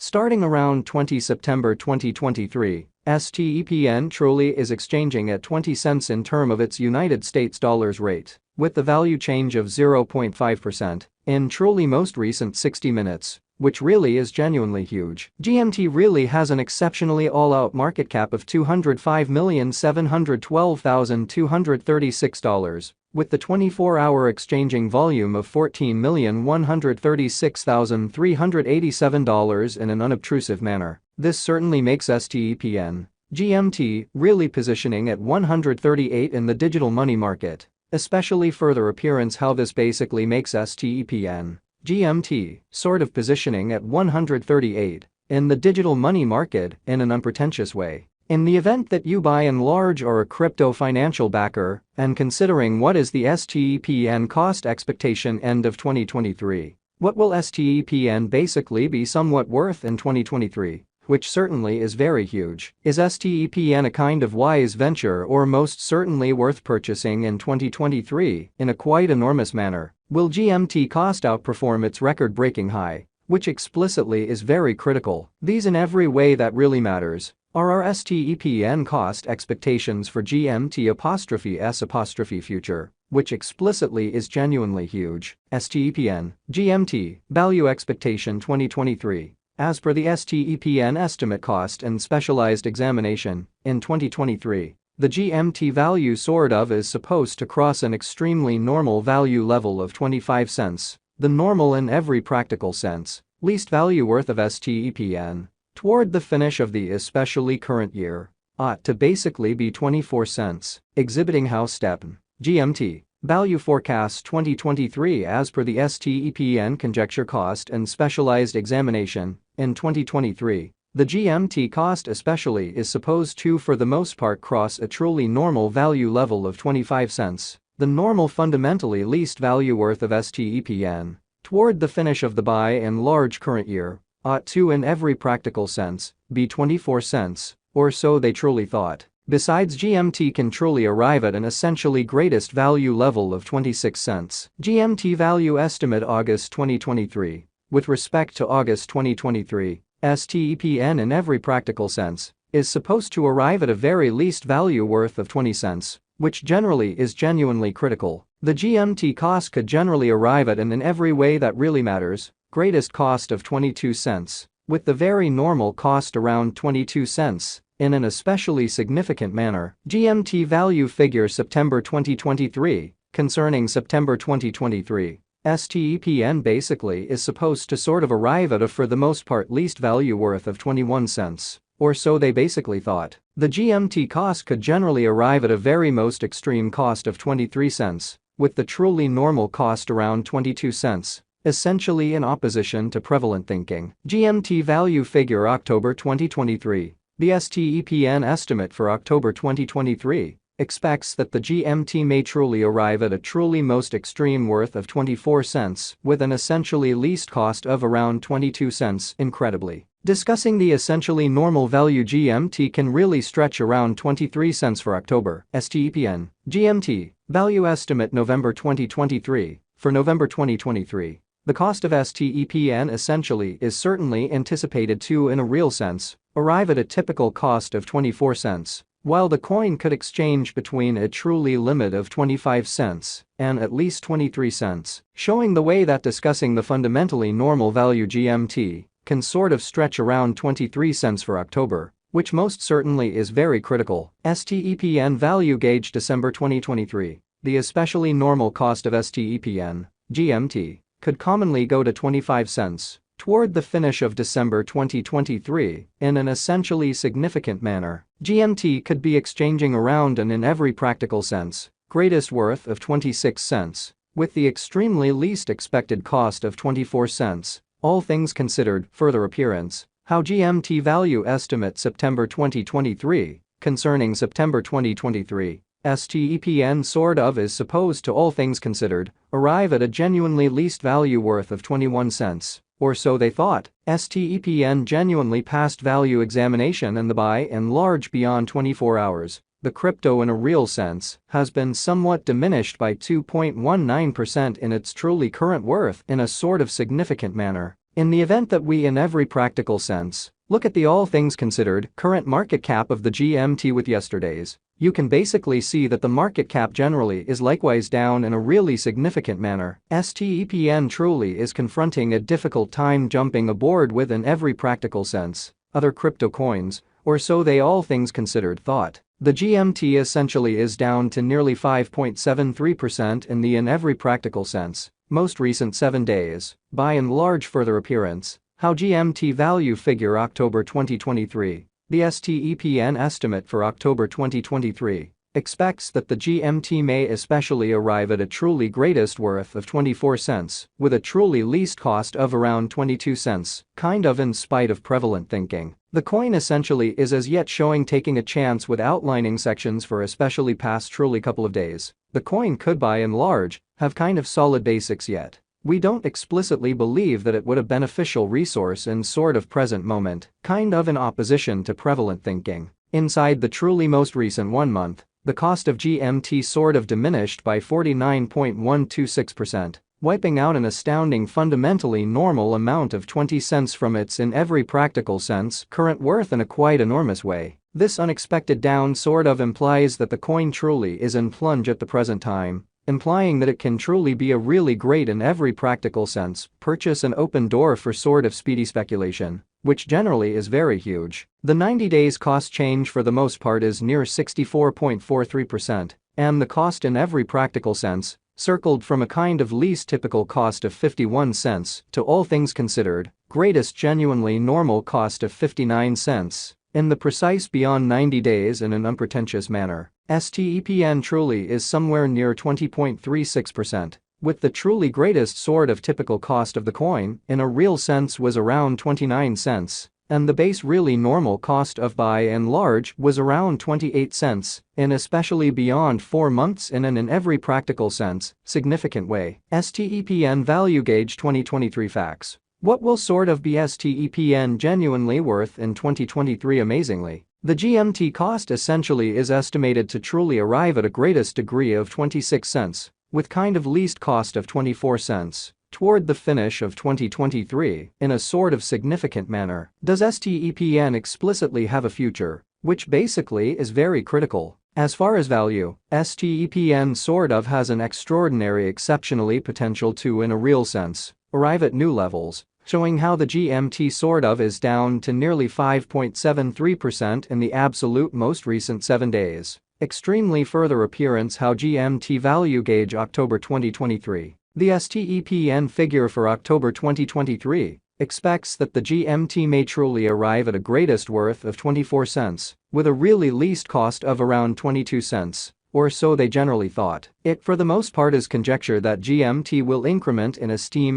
Starting around 20 September 2023, Stepn truly is exchanging at 20 cents in term of its United States dollars rate, with the value change of 0.5% in truly most recent 60 minutes, which really is genuinely huge. GMT really has an exceptionally all-out market cap of $205,712,236, with the 24-hour exchanging volume of $14,136,387 in an unobtrusive manner. This certainly makes Stepn GMT really positioning at 138 in the digital money market, especially further appearance how this basically makes Stepn GMT sort of positioning at 138 in the digital money market in an unpretentious way. In the event that you by and large are a crypto financial backer and considering what is the Stepn cost expectation end of 2023, what will Stepn basically be somewhat worth in 2023? Which certainly is very huge. Is Stepn a kind of wise venture or most certainly worth purchasing in 2023 in a quite enormous manner? Will GMT cost outperform its record-breaking high, which explicitly is very critical? These in every way that really matters are our Stepn cost expectations for GMT'(S) future, which explicitly is genuinely huge. Stepn GMT value expectation 2023. As per the Stepn estimate cost and specialized examination, in 2023, the GMT value sort of is supposed to cross an extremely normal value level of 25 cents, the normal in every practical sense, least value worth of Stepn, toward the finish of the especially current year, ought to basically be 24 cents, exhibiting how Stepn GMT value forecast 2023 as per the Stepn conjecture cost and specialized examination. In 2023, the GMT cost especially is supposed to for the most part cross a truly normal value level of 25 cents, the normal fundamentally least value worth of Stepn, toward the finish of the by and large current year, ought to in every practical sense, be 24 cents, or so they truly thought. Besides, GMT can truly arrive at an essentially greatest value level of 26 cents. GMT value estimate August 2023. With respect to August 2023, Stepn in every practical sense is supposed to arrive at a very least value worth of 20 cents, which generally is genuinely critical. The GMT cost could generally arrive at an in every way that really matters, greatest cost of 22 cents, with the very normal cost around 22 cents. In an especially significant manner, GMT value figure September 2023, concerning September 2023, Stepn basically is supposed to sort of arrive at a for the most part least value worth of 21 cents, or so they basically thought. The GMT cost could generally arrive at a very most extreme cost of 23 cents, with the truly normal cost around 22 cents, essentially in opposition to prevalent thinking. GMT value figure October 2023. The Stepn estimate for October 2023 expects that the GMT may truly arrive at a truly most extreme worth of 24 cents with an essentially least cost of around 22 cents. Incredibly, discussing the essentially normal value GMT can really stretch around 23 cents for October. Stepn GMT value estimate November 2023. For November 2023, the cost of Stepn essentially is certainly anticipated to in a real sense arrive at a typical cost of 24 cents. While the coin could exchange between a truly limit of 25 cents and at least 23 cents, showing the way that discussing the fundamentally normal value GMT can sort of stretch around 23 cents for October, which most certainly is very critical. Stepn value gauge December 2023. The especially normal cost of Stepn GMT could commonly go to 25 cents toward the finish of December 2023 in an essentially significant manner. GMT could be exchanging around and in every practical sense, greatest worth of 26 cents, with the extremely least expected cost of 24 cents, all things considered. Further appearance, how GMT value estimate September 2023, concerning September 2023, Stepn sort of is supposed to all things considered, arrive at a genuinely least value worth of 21 cents. Or so they thought. Stepn genuinely passed value examination and the by and large beyond 24 hours. The crypto in a real sense has been somewhat diminished by 2.19% in its truly current worth in a sort of significant manner. In the event that we, in every practical sense, look at the all things considered current market cap of the GMT with yesterday's, you can basically see that the market cap generally is likewise down in a really significant manner. Stepn truly is confronting a difficult time jumping aboard with, in every practical sense, other crypto coins, or so they all things considered thought. The GMT essentially is down to nearly 5.73% in every practical sense, most recent 7 days, by and large. Further appearance, how GMT value figure October 2023. The Stepn estimate for October 2023 expects that the GMT may especially arrive at a truly greatest worth of 24 cents, with a truly least cost of around 22 cents, kind of in spite of prevalent thinking. The coin essentially is as yet showing taking a chance with outlining sections for especially past truly couple of days. The coin could by and large have kind of solid basics yet. We don't explicitly believe that it would a beneficial resource in sort of present moment, kind of in opposition to prevalent thinking. Inside the truly most recent 1 month, the cost of GMT sort of diminished by 49.126%, wiping out an astounding fundamentally normal amount of 20 cents from its, in every practical sense, current worth in a quite enormous way. This unexpected down sort of implies that the coin truly is in plunge at the present time, implying that it can truly be a really great, in every practical sense, purchase and open door for sort of speedy speculation, which generally is very huge. The 90 days cost change for the most part is near 64.43%, and the cost in every practical sense circled from a kind of least typical cost of 51 cents to all things considered, greatest genuinely normal cost of 59 cents. In the precise beyond 90 days in an unpretentious manner, Stepn truly is somewhere near 20.36%, with the truly greatest sort of typical cost of the coin, in a real sense, was around 29 cents, and the base really normal cost of by and large was around 28 cents, in especially beyond 4 months in every practical sense, significant way. Stepn Value Gauge 2023 Facts. What will sort of be Stepn genuinely worth in 2023? Amazingly, the GMT cost essentially is estimated to truly arrive at a greatest degree of 26 cents, with kind of least cost of 24 cents, toward the finish of 2023, in a sort of significant manner. Does Stepn explicitly have a future, which basically is very critical? As far as value, Stepn sort of has an extraordinary exceptionally potential to, in a real sense, arrive at new levels, showing how the GMT sort of is down to nearly 5.73% in the absolute most recent 7 days. Extremely further appearance how GMT value gauge October 2023. The Stepn figure for October 2023 expects that the GMT may truly arrive at a greatest worth of 24 cents, with a really least cost of around 22 cents. Or so they generally thought. It for the most part is conjecture that GMT will increment in esteem